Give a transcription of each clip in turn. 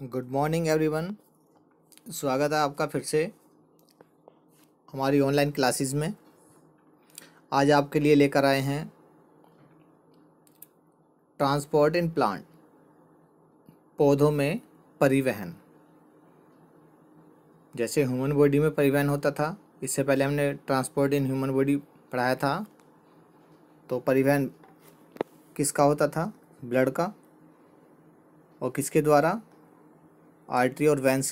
Good morning everyone. स्वागत है आपका फिर से हमारी ऑनलाइन क्लासेस में। आज आपके लिए लेकर आए हैं ट्रांसपोर्ट इन प्लांट, पौधों में परिवहन। जैसे ह्यूमन बॉडी में परिवहन होता था, इससे पहले हमने ट्रांसपोर्ट इन ह्यूमन बॉडी पढ़ाया था। तो परिवहन किसका होता था? ब्लड का। और किसके द्वारा? आर्टरी और वेंस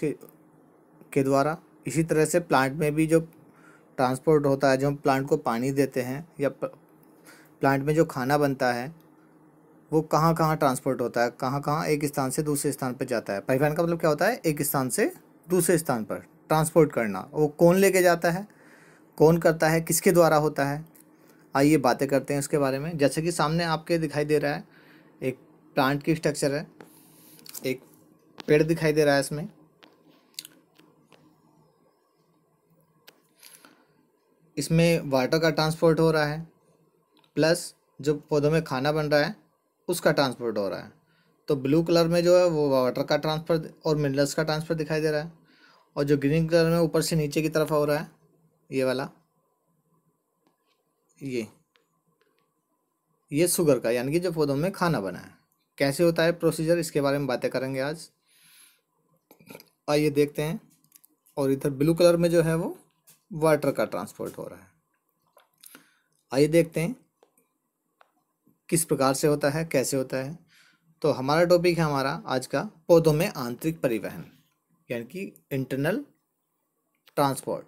के द्वारा। इसी तरह से प्लांट में भी जो ट्रांसपोर्ट होता है, जो हम प्लांट को पानी देते हैं या प्लांट में जो खाना बनता है, वो कहाँ कहाँ ट्रांसपोर्ट होता है, कहाँ कहाँ एक स्थान से दूसरे स्थान पर जाता है। परिवहन का मतलब क्या होता है? एक स्थान से दूसरे स्थान पर ट्रांसपोर्ट करना। वो कौन लेके जाता है, कौन करता है, किसके द्वारा होता है? आइए बातें करते हैं उसके बारे में। जैसे कि सामने आपके दिखाई दे रहा है एक प्लांट की स्ट्रक्चर है, एक पेड़ दिखाई दे रहा है। इसमें वाटर का ट्रांसपोर्ट हो रहा है, प्लस जो पौधों में खाना बन रहा है उसका ट्रांसपोर्ट हो रहा है। तो ब्लू कलर में जो है वो वाटर का ट्रांसफर और मिनरल्स का ट्रांसफर दिखाई दे रहा है। और जो ग्रीन कलर में ऊपर से नीचे की तरफ हो रहा है, ये वाला, ये शुगर का, यानी कि जो पौधों में खाना बना है। कैसे होता है प्रोसीजर, इसके बारे में बातें करेंगे आज। आइए देखते हैं। और इधर ब्लू कलर में जो है वो वाटर का ट्रांसपोर्ट हो रहा है। आइए देखते हैं किस प्रकार से होता है, कैसे होता है। तो हमारा टॉपिक है हमारा आज का पौधों में आंतरिक परिवहन, यानी कि इंटरनल ट्रांसपोर्ट।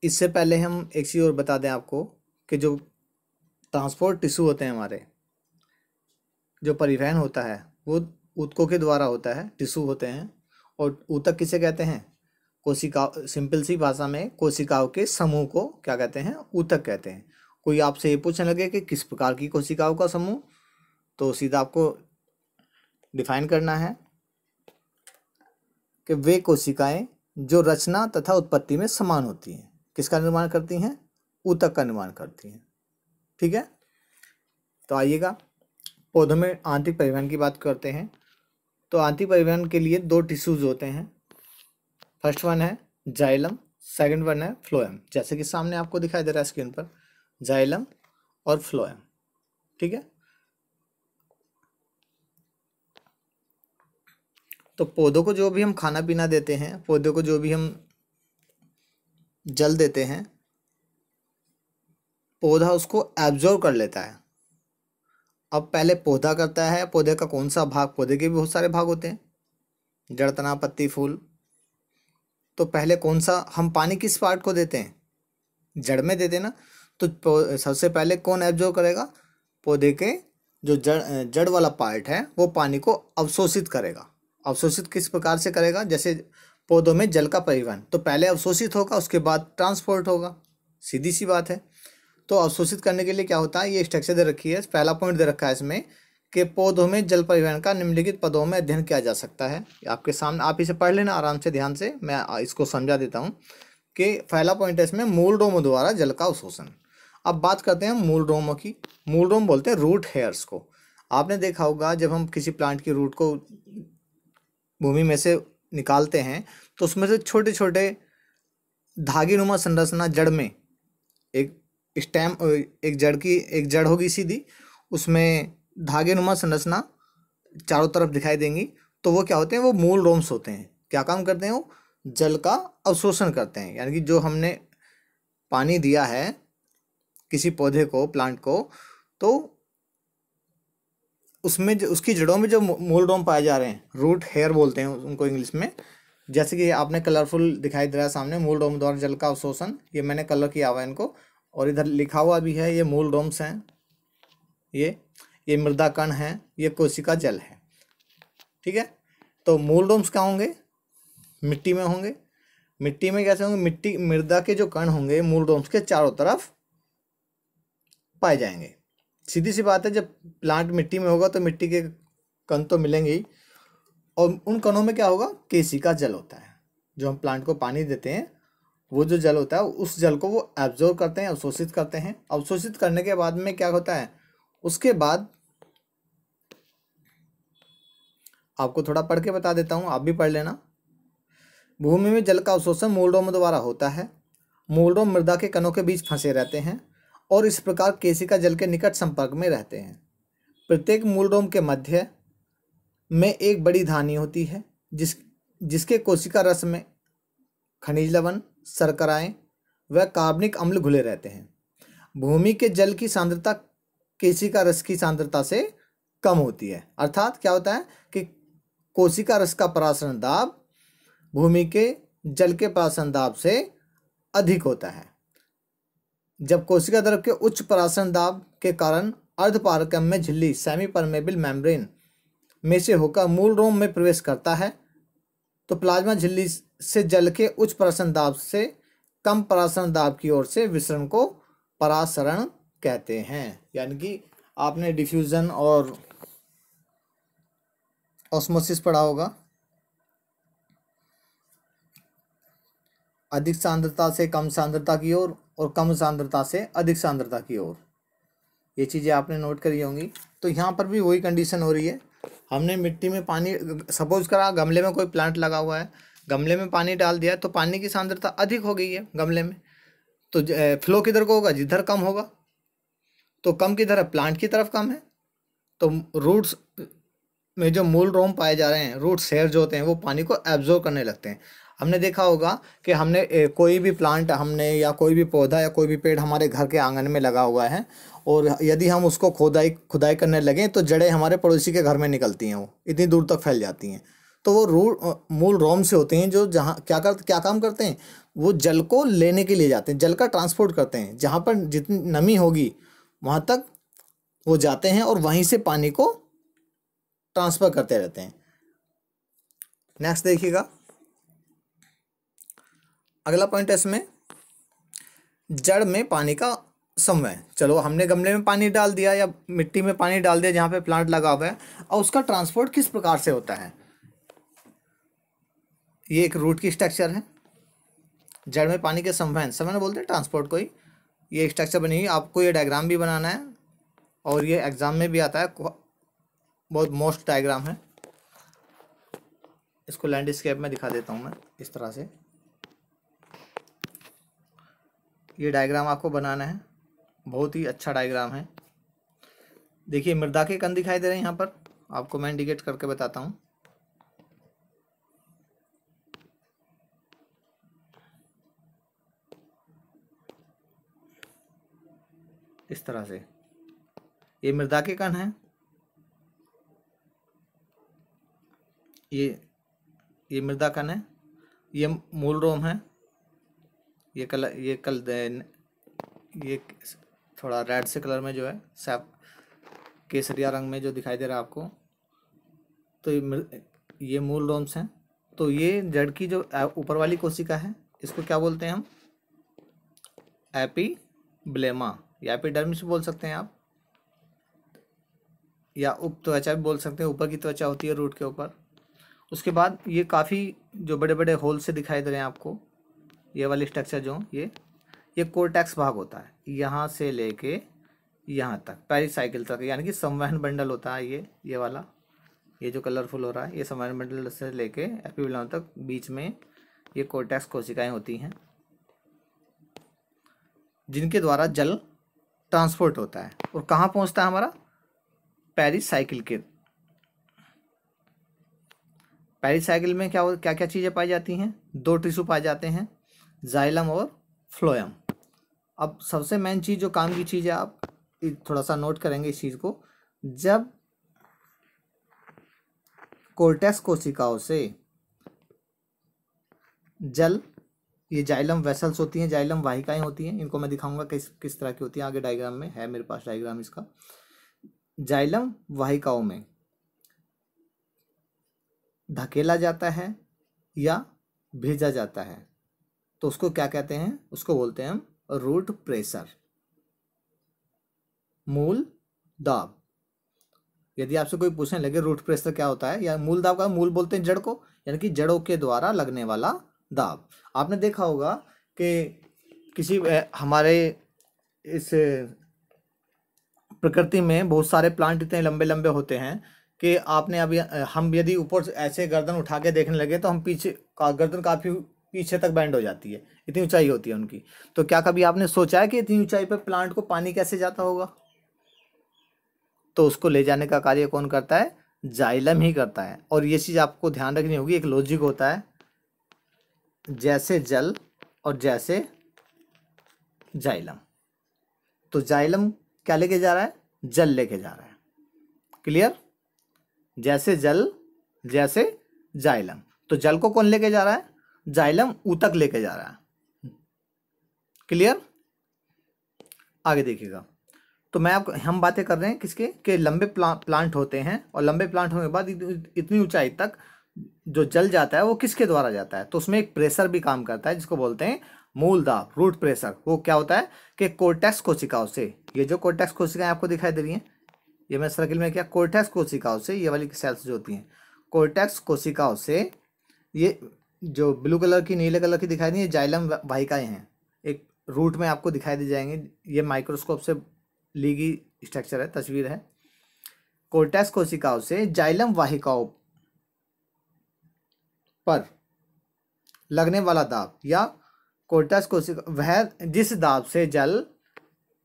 इससे पहले हम एक चीज़ और बता दें आपको कि जो ट्रांसपोर्ट टिश्यू होते हैं हमारे, जो परिवहन होता है वो ऊतकों के द्वारा होता है, टिश्यू होते हैं। और ऊतक किसे कहते हैं? कोशिका, सिंपल सी भाषा में कोशिकाओं के समूह को क्या कहते हैं? ऊतक कहते हैं। कोई आपसे ये पूछने लगे कि किस प्रकार की कोशिकाओं का समूह, तो सीधा आपको डिफाइन करना है कि वे कोशिकाएं जो रचना तथा उत्पत्ति में समान होती हैं। किसका निर्माण करती हैं? ऊतक का निर्माण करती हैं। ठीक है, तो आइएगा पौधों में आंतरिक परिवहन की बात करते हैं। तो आंतरिक परिवहन के लिए दो टिश्यूज होते हैं। फर्स्ट वन है जाइलम, सेकंड वन है फ्लोएम। जैसे कि सामने आपको दिखाई दे रहा है स्क्रीन पर, जाइलम और फ्लोएम। ठीक है, तो पौधों को जो भी हम खाना पीना देते हैं, पौधों को जो भी हम जल देते हैं, पौधा उसको एब्जॉर्ब कर लेता है। अब पहले पौधा करता है, पौधे का कौन सा भाग, पौधे के भी बहुत सारे भाग होते हैं, जड़, तना, पत्ती, फूल। तो पहले कौन सा, हम पानी किस पार्ट को देते हैं? जड़ में देते हैं ना। तो सबसे पहले कौन एब्जॉर्ब करेगा? पौधे के जो जड़ वाला पार्ट है वो पानी को अवशोषित करेगा। अवशोषित किस प्रकार से करेगा? जैसे पौधों में जल का परिवहन, तो पहले अवशोषित होगा, उसके बाद ट्रांसपोर्ट होगा। सीधी सी बात है। तो अवशोषित करने के लिए क्या होता है, ये स्ट्रक्चर दे रखी है, पहला पॉइंट दे रखा है इसमें कि पौधों में जल परिवहन का निम्नलिखित पदों में अध्ययन किया जा सकता है। आपके सामने, आप इसे पढ़ लेना आराम से, ध्यान से, मैं इसको समझा देता हूँ कि पहला पॉइंट है इसमें मूल रोमों द्वारा जल का अवशोषण। अब बात करते हैं मूल रोमों की। मूल रोम बोलते हैं रूट हेयर्स को। आपने देखा होगा जब हम किसी प्लांट की रूट को भूमि में से निकालते हैं तो उसमें से छोटे छोटे धागेनुमा संरचना जड़ में, एक स्टेम, एक जड़ होगी सीधी, उसमें धागेनुमा संरचना चारों तरफ दिखाई देंगी। तो वो क्या होते हैं? वो मूल रोम्स होते हैं। क्या काम करते हैं? वो जल का अवशोषण करते हैं। यानी कि जो हमने पानी दिया है किसी पौधे को, प्लांट को, तो उसमें जो उसकी जड़ों में जो मूल रोम पाए जा रहे हैं, रूट हेयर बोलते हैं उनको इंग्लिश में। जैसे कि आपने कलरफुल दिखाई दे रहा है सामने, मूल रोम द्वारा जल का अवशोषण, ये मैंने कलर किया हुआ है इनको। और इधर लिखा हुआ भी है, ये मूल रोम्स हैं, ये मृदा कण हैं, ये कोशिका जल है। ठीक है, तो मूल रोम्स क्या होंगे? मिट्टी में होंगे। मिट्टी में कैसे होंगे? मिट्टी, मृदा के जो कण होंगे मूल रोम्स के चारों तरफ पाए जाएंगे। सीधी सी बात है, जब प्लांट मिट्टी में होगा तो मिट्टी के कण तो मिलेंगे ही। और उन कणों में क्या होगा? केशिका जल होता है। जो हम प्लांट को पानी देते हैं, वो जो जल होता है, उस जल को वो एब्जॉर्ब करते हैं, अवशोषित करते हैं। अवशोषित करने के बाद में क्या होता है? उसके बाद आपको थोड़ा पढ़ के बता देता हूँ, आप भी पढ़ लेना। भूमि में जल का अवशोषण मूलरोम द्वारा होता है। मूलरोम मृदा के कणों के बीच फंसे रहते हैं और इस प्रकार केशिका जल के निकट संपर्क में रहते हैं। प्रत्येक मूलरोम के मध्य में एक बड़ी धानी होती है जिसके कोशिका रस में खनिज लवण, शर्कराएं व कार्बनिक अम्ल घुले रहते हैं। भूमि के जल की सांद्रता केशिका रस की सांद्रता से कम होती है। अर्थात क्या होता है कि कोशिका रस का परासरण दाब भूमि के जल के परासरण दाब से अधिक होता है। जब कोशिका द्रव के उच्च परासरण दाब के कारण अर्धपारगम्य झिल्ली सेमी परमेबल मेम्ब्रेन में से होकर मूल रोम में प्रवेश करता है तो प्लाज्मा झिल्ली से जल के उच्च परासरण दाब से कम परासरण दाब की ओर से विसरण को परासरण कहते हैं। यानी कि आपने डिफ्यूजन और ऑस्मोसिस पढ़ा होगा। अधिक सांद्रता से कम सांद्रता की ओर और कम सांद्रता से अधिक सांद्रता की ओर, ये चीज़ें आपने नोट करी होंगी। तो यहाँ पर भी वही कंडीशन हो रही है। हमने मिट्टी में पानी, सपोज करा गमले में कोई प्लांट लगा हुआ है, गमले में पानी डाल दिया तो पानी की सांद्रता अधिक हो गई है गमले में, तो फ्लो किधर को होगा, जिधर कम होगा। तो कम किधर है, प्लांट की तरफ कम है। तो रूट्स में जो मूल रोम पाए जा रहे हैं, रूट्स हेयर जो होते हैं, वो पानी को एब्जॉर्ब करने लगते हैं। हमने देखा होगा कि हमने कोई भी प्लांट हमने या कोई भी पौधा या कोई भी पेड़ हमारे घर के आंगन में लगा हुआ है और यदि हम उसको खुदाई करने लगें तो जड़ें हमारे पड़ोसी के घर में निकलती हैं, वो इतनी दूर तक फैल जाती हैं। तो वो मूल रोम से होते हैं जो जहाँ क्या काम करते हैं, वो जल को लेने के लिए जाते हैं, जल का ट्रांसपोर्ट करते हैं। जहाँ पर जितनी नमी होगी वहाँ तक वो जाते हैं और वहीं से पानी को ट्रांसफर करते रहते हैं। नेक्स्ट देखिएगा, अगला पॉइंट है इसमें जड़ में पानी का समवय। चलो हमने गमले में पानी डाल दिया या मिट्टी में पानी डाल दिया जहाँ पे प्लांट लगा हुआ है, और उसका ट्रांसपोर्ट किस प्रकार से होता है। ये एक रूट की स्ट्रक्चर है। जड़ में पानी के संवहन बोलते हैं ट्रांसपोर्ट को ही। ये स्ट्रक्चर बनी हुई, आपको ये डायग्राम भी बनाना है और ये एग्जाम में भी आता है, बहुत मोस्ट डायग्राम है। इसको लैंडस्केप में दिखा देता हूँ मैं इस तरह से। ये डायग्राम आपको बनाना है, बहुत ही अच्छा डायग्राम है। देखिए मृदा के कण दिखाई दे रहे हैं यहाँ पर, आपको मैं इंडिकेट करके बताता हूँ। इस तरह से ये मृदा के कण हैं, ये मृदा कण है, ये मूल रोम है। ये थोड़ा रेड से कलर में जो है, सैप केसरिया रंग में जो दिखाई दे रहा है आपको, तो ये मूल रोम्स हैं। तो ये जड़ की जो ऊपर वाली कोशिका है, इसको क्या बोलते हैं हम, एपिब्लेमा या एपिडर्मिस बोल सकते हैं आप, या उप त्वचा भी बोल सकते हैं। ऊपर की त्वचा होती है रूट के ऊपर। उसके बाद ये काफ़ी जो बड़े बड़े होल से दिखाई दे रहे हैं आपको, ये वाली स्ट्रक्चर जो ये कोर्टेक्स भाग होता है, यहाँ से लेके यहाँ तक पेरिसाइकिल तक, यानी कि संवहन बंडल होता है ये वाला, ये जो कलरफुल हो रहा है, ये संवहन बंडल से लेके एपिब्लेमा तक बीच में ये कोर्टेक्स कोशिकाएं होती हैं जिनके द्वारा जल ट्रांसपोर्ट होता है और कहाँ पहुँचता है हमारा, पेरिसाइकिल के। पेरिसाइकिल में क्या क्या चीज़ें पाई जाती हैं, दो टिश्यू पाए जाते हैं, जाइलम और फ्लोएम। अब सबसे मेन चीज़ जो काम की चीज़ है, आप थोड़ा सा नोट करेंगे इस चीज़ को, जब कोर्टेक्स कोशिकाओं से जल, ये जाइलम वेसल्स होती हैं, जाइलम वाहिकाएं होती हैं, इनको मैं दिखाऊंगा किस तरह की होती हैं, आगे डायग्राम में है मेरे पास डायग्राम इसका। जाइलम वाहिकाओं में धकेला जाता है या भेजा जाता है तो उसको क्या कहते हैं, उसको बोलते हैं हम रूट प्रेशर, मूल दाब। यदि आपसे कोई पूछने लगे रूट प्रेशर क्या होता है या मूल दाब का, मूल बोलते हैं जड़ को, यानी कि जड़ों के द्वारा लगने वाला दाब। आपने देखा होगा कि किसी हमारे इस प्रकृति में बहुत सारे प्लांट इतने लंबे लंबे होते हैं कि आपने अभी हम यदि ऊपर से ऐसे गर्दन उठा के देखने लगे तो हम पीछे गर्दन काफ़ी पीछे तक बैंड हो जाती है, इतनी ऊंचाई होती है उनकी। तो क्या कभी आपने सोचा है कि इतनी ऊंचाई पर प्लांट को पानी कैसे जाता होगा? तो उसको ले जाने का कार्य कौन करता है? जाइलम ही करता है। और ये चीज़ आपको ध्यान रखनी होगी, एक लॉजिक होता है, जैसे जल और जैसे जाइलम। तो जाइलम क्या लेके जा रहा है? जल लेके जा रहा है। क्लियर? जैसे जल जैसे जाइलम। तो जल को कौन लेके जा रहा है? जाइलम ऊतक लेके जा रहा है। क्लियर? आगे देखिएगा। तो मैं आपको हम बातें कर रहे हैं किसके कि लंबे प्लांट होते हैं, और लंबे प्लांट होने के बाद इतनी ऊंचाई तक जो जल जाता है वो किसके द्वारा जाता है? तो उसमें एक प्रेशर भी काम करता है जिसको बोलते हैं मूल दाब, रूट प्रेशर। वो क्या होता है कि कोर्टेक्स कोशिकाओं से, ये जो कोर्टेक्स कोशिकाएं आपको दिखाई दे रही हैं, ये मैं सर्किल में क्या, कोर्टेक्स कोशिकाओं से, ये वाली सेल्स जो होती हैं कोर्टेक्स कोशिकाओं से, ये जो ब्लू कलर की नीले कलर की दिखाई दी है जाइलम वाहिकाएं हैं, एक रूट में आपको दिखाई दे जाएंगे। ये माइक्रोस्कोप से ली गई स्ट्रक्चर है, तस्वीर है। कोर्टेक्स कोशिकाओं से जाइलम वाहिकाओं पर लगने वाला दाब, या कोर्टेक्स कोशिका, वह जिस दाब से जल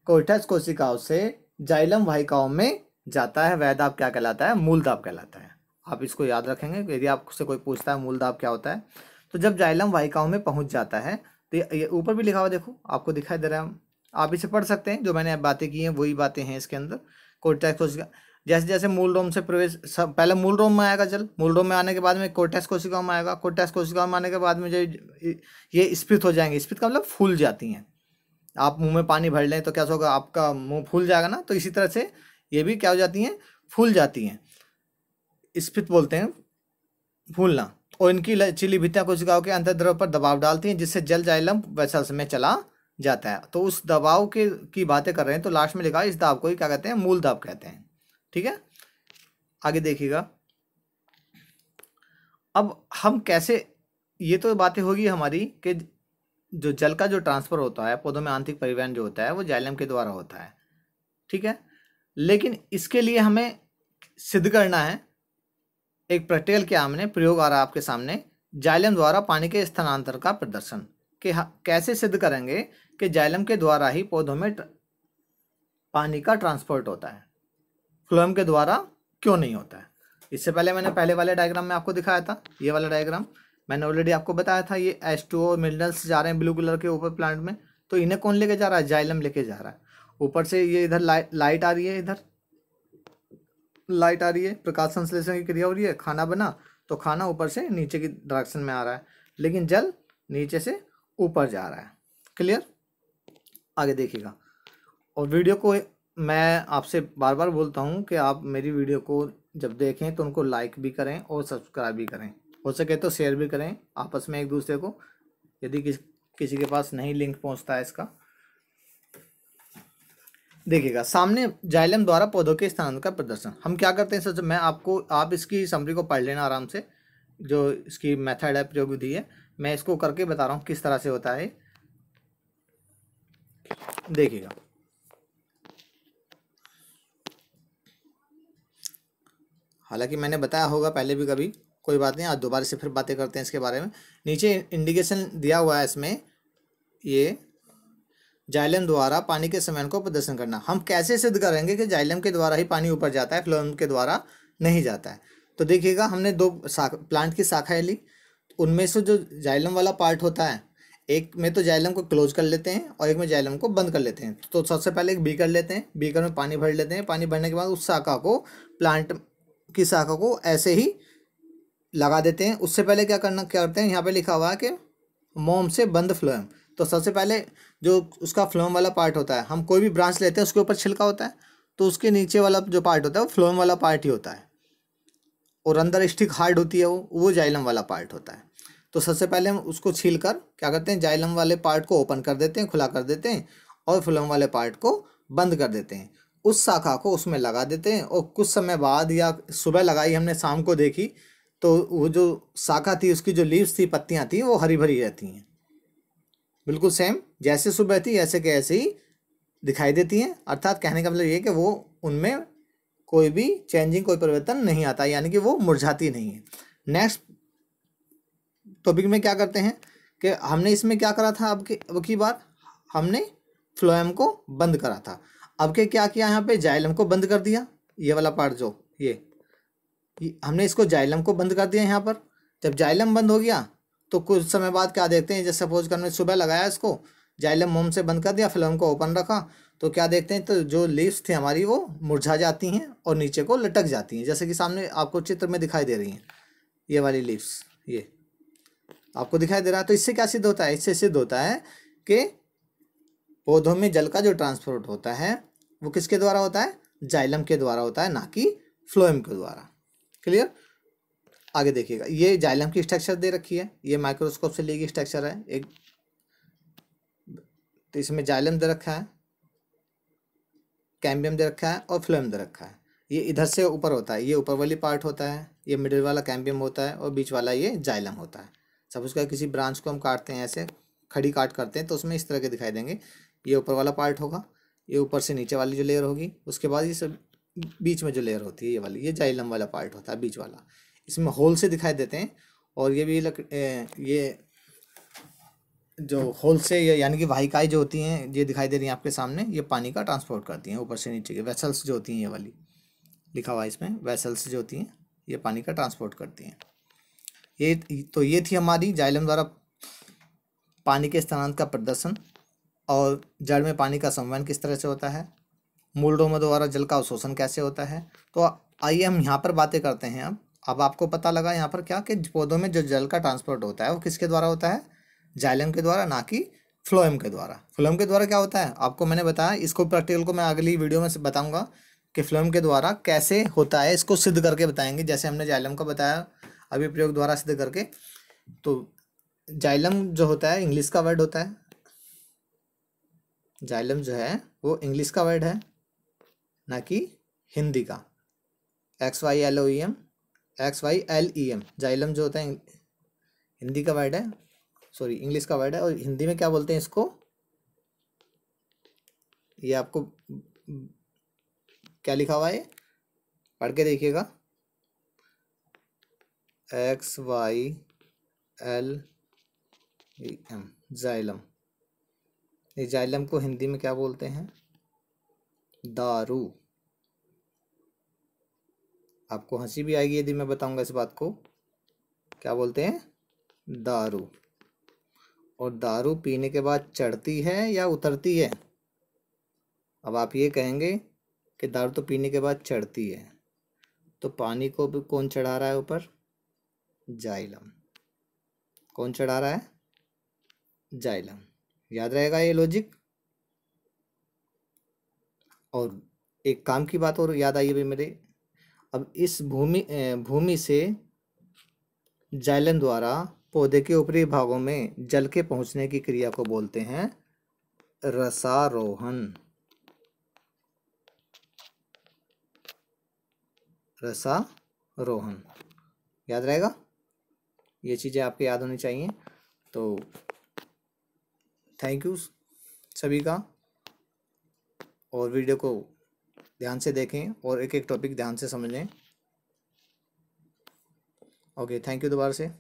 कोर्टेक्स कोशिकाओं से जाइलम वाहिकाओं में जाता है, वह दाब क्या कहलाता है? मूल दाब कहलाता है। आप इसको याद रखेंगे यदि आपसे कोई पूछता है मूल दाब क्या होता है। तो जब जाइलम वाहिकाओं में पहुंच जाता है, तो ये ऊपर भी लिखा हुआ देखो, आपको दिखाई दे रहा है, आप इसे पढ़ सकते हैं। जो मैंने बातें की हैं वही बातें हैं इसके अंदर। कोर्टेक्स कोशिका जैसे जैसे मूल रोम से प्रवेश, सब पहले मूल रोम में आएगा जल, मूल रोम में आने के बाद में कोर्टेक्स कोशिकाओं में आएगा, कोर्टेक्स कोशिकाओं में आने के बाद में जो ये स्फीत हो जाएंगे, स्फीत का मतलब फूल जाती हैं। आप मुंह में पानी भर लें तो क्या होगा? आपका मुंह फूल जाएगा ना। तो इसी तरह से ये भी क्या हो जाती हैं? फूल जाती हैं। स्फीत बोलते हैं फूलना। और इनकी लचीली भित्तियां कोशिकाओं के अंतर्द्रव पर दबाव डालती हैं जिससे जल जाइलम वेसल्स में चला जाता है। तो उस दबाव के की बातें कर रहे हैं, तो लास्ट में लिखा है इस दाब को ही क्या कहते हैं? मूल दाब कहते हैं। ठीक है, आगे देखिएगा। अब हम कैसे, ये तो बातें होगी हमारी कि जो जल का जो ट्रांसफर होता है पौधों में, आंतरिक परिवहन जो होता है वो जाइलम के द्वारा होता है। ठीक है, लेकिन इसके लिए हमें सिद्ध करना है, एक प्रैक्टिकल के हमने प्रयोग आ रहा है आपके सामने, जाइलम द्वारा पानी के स्थानांतरण का प्रदर्शन, कि कैसे सिद्ध करेंगे कि जाइलम के द्वारा ही पौधों में पानी का ट्रांसपोर्ट होता है, फ्लोएम के द्वारा क्यों नहीं होता है। इससे पहले मैंने पहले वाले डायग्राम में आपको दिखाया था, ये वाला डायग्राम मैंने ऑलरेडी आपको बताया था। ये H2O मिनरल्स जा रहे हैं ब्लू कलर के ऊपर प्लांट में, तो इन्हें कौन लेके जा रहा है? जाइलम लेके जा रहा है। ऊपर से ये इधर लाइट आ रही है, इधर लाइट आ रही है, प्रकाश संश्लेषण की क्रिया हो रही है, खाना बना, तो खाना ऊपर से नीचे की डायरेक्शन में आ रहा है, लेकिन जल नीचे से ऊपर जा रहा है। क्लियर? आगे देखिएगा। और वीडियो को मैं आपसे बार बार बोलता हूँ कि आप मेरी वीडियो को जब देखें तो उनको लाइक भी करें और सब्सक्राइब भी करें, हो सके तो शेयर भी करें आपस में एक दूसरे को, यदि किसी के पास नहीं लिंक पहुँचता है इसका। देखिएगा सामने जाइलम द्वारा पौधों के स्थानांतरण का प्रदर्शन। हम क्या करते हैं सर, मैं आपको, आप इसकी समरी को पढ़ लेना आराम से, जो इसकी मेथड है, प्रयोग विधि है, मैं इसको करके बता रहा हूँ किस तरह से होता है। देखिएगा, हालांकि मैंने बताया होगा पहले भी कभी, कोई बात नहीं, आज दोबारा से फिर बातें करते हैं इसके बारे में। नीचे इंडिकेशन दिया हुआ है इसमें, ये जाइलम द्वारा पानी के संवहन को प्रदर्शन करना। हम कैसे सिद्ध करेंगे कि जाइलम के द्वारा ही पानी ऊपर जाता है, फ्लोएम के द्वारा नहीं जाता है? तो देखिएगा, हमने दो प्लांट की शाखाएं ली, उनमें से जो जाइलम वाला पार्ट होता है, एक में तो जाइलम को क्लोज कर लेते हैं और एक में जाइलम को बंद कर लेते हैं। तो सबसे पहले एक बीकर लेते हैं, बीकर में पानी भर लेते हैं, पानी भरने के बाद उस शाखा को, प्लांट की शाखा को ऐसे ही लगा देते हैं। उससे पहले क्या करते हैं, यहाँ पे लिखा हुआ है कि मोम से बंद फ्लोएम। तो सबसे पहले जो उसका फ्लोएम वाला पार्ट होता है, हम कोई भी ब्रांच लेते हैं उसके ऊपर छिलका होता है, तो उसके नीचे वाला जो पार्ट होता है वो फ्लोएम वाला पार्ट ही होता है, और अंदर स्टिक हार्ड होती है, वो जाइलम वाला पार्ट होता है। तो सबसे पहले हम उसको छील कर क्या करते हैं, जाइलम वाले पार्ट को ओपन कर देते हैं, खुला कर देते हैं, और फ्लोएम वाले पार्ट को बंद कर देते हैं। उस शाखा को उसमें लगा देते हैं, और कुछ समय बाद, या सुबह लगाई हमने, शाम को देखी तो वो जो शाखा थी उसकी जो लीव्स थी, पत्तियां थी, वो हरी भरी रहती हैं, बिल्कुल सेम जैसे सुबह थी ऐसे के ऐसे ही दिखाई देती हैं। अर्थात कहने का मतलब ये कि वो, उनमें कोई भी चेंजिंग, कोई परिवर्तन नहीं आता, यानी कि वो मुरझाती नहीं है। नेक्स्ट टॉपिक में क्या करते हैं कि हमने इसमें क्या करा था, अब की बार हमने फ्लोएम को बंद करा था। अब के क्या किया, यहाँ पे जाइलम को बंद कर दिया। ये वाला पार्ट जो ये हमने इसको जाइलम को बंद कर दिया यहाँ पर। जब जाइलम बंद हो गया तो कुछ समय बाद क्या देखते हैं, जैसे सपोज कर हमने सुबह लगाया इसको, जाइलम मोम से बंद कर दिया, फ्लोएम को ओपन रखा, तो क्या देखते हैं, तो जो लीव्स थे हमारी वो मुरझा जाती हैं और नीचे को लटक जाती हैं, जैसे कि सामने आपको चित्र में दिखाई दे रही हैं ये वाली लीव्स, ये आपको दिखाई दे रहा है। तो इससे क्या सिद्ध होता है, इससे सिद्ध होता है कि पौधों में जल का जो ट्रांसपोर्ट होता है वो किसके द्वारा होता है, जाइलम के द्वारा होता है, ना कि फ्लोएम के द्वारा। क्लियर। आगे देखिएगा, ये जाइलम की स्ट्रक्चर दे रखी है, ये माइक्रोस्कोप से ली गई स्ट्रक्चर है एक। तो इसमें जाइलम दे रखा है, कैम्बियम दे रखा है और फ्लोएम दे रखा है। ये इधर से ऊपर होता है, ये ऊपर वाली पार्ट होता है, ये मिडिल वाला कैम्बियम होता है और बीच वाला ये जाइलम होता है। सब उसका किसी ब्रांच को हम काटते हैं, ऐसे खड़ी काट करते हैं तो उसमें इस तरह के दिखाई देंगे। ये ऊपर वाला पार्ट होगा, ये ऊपर से नीचे वाली जो लेयर होगी, उसके बाद ये सब बीच में जो लेयर होती है ये वाली, ये जाइलम वाला पार्ट होता है बीच वाला। इसमें होल से दिखाई देते हैं। और ये भी ये जो होल से यानी कि वाहिकाएं जो होती हैं ये दिखाई दे रही हैं आपके सामने, ये पानी का ट्रांसपोर्ट करती हैं ऊपर से नीचे के। वेसल्स जो होती हैं ये वाली लिखा हुआ है इसमें, वेसल्स जो होती हैं ये पानी का ट्रांसपोर्ट करती हैं। ये थी हमारी जाइलम द्वारा पानी के स्थानांतरण का प्रदर्शन और जड़ में पानी का संवहन किस तरह से होता है, मूलडोमों द्वारा जल का अवशोषण कैसे होता है। तो आइए हम यहाँ पर बातें करते हैं। अब आपको पता लगा यहाँ पर क्या कि पौधों में जो जल का ट्रांसपोर्ट होता है वो किसके द्वारा होता है, जाइलम के द्वारा, ना कि फ्लोएम के द्वारा। फ्लोएम के द्वारा क्या होता है आपको मैंने बताया, इसको प्रैक्टिकल को मैं अगली वीडियो में बताऊंगा कि फ्लोएम के द्वारा कैसे होता है, इसको सिद्ध करके बताएंगे, जैसे हमने जाइलम का बताया अभी प्रयोग द्वारा सिद्ध करके। तो जाइलम जो होता है इंग्लिश का वर्ड होता है, जाइलम जो है वो इंग्लिश का वर्ड है ना कि हिंदी का। XYLOEM, XYLEM जाइलम जो होता है हिंदी का वर्ड है, सॉरी इंग्लिश का वर्ड है। और हिंदी में क्या बोलते हैं इसको, ये आपको क्या लिखा हुआ है पढ़ के देखिएगा, XYLEM जाइलम। ये जाइलम को हिंदी में क्या बोलते हैं, दारू। आपको हंसी भी आएगी यदि मैं बताऊंगा इस बात को, क्या बोलते हैं, दारू। और दारू पीने के बाद चढ़ती है या उतरती है, अब आप ये कहेंगे कि दारू तो पीने के बाद चढ़ती है, तो पानी को भी कौन चढ़ा रहा है ऊपर, जाइलम। कौन चढ़ा रहा है, जाइलम। याद रहेगा ये लॉजिक। और एक काम की बात और याद आई अभी मेरे, अब इस भूमि से जाइलम द्वारा पौधे के ऊपरी भागों में जल के पहुंचने की क्रिया को बोलते हैं रसारोहण। रसारोहण याद रहेगा, ये चीज़ें आपके याद होनी चाहिए। तो थैंक यू सभी का, और वीडियो को ध्यान से देखें और एक एक टॉपिक ध्यान से समझें। ओके, थैंक यू दोबारा से।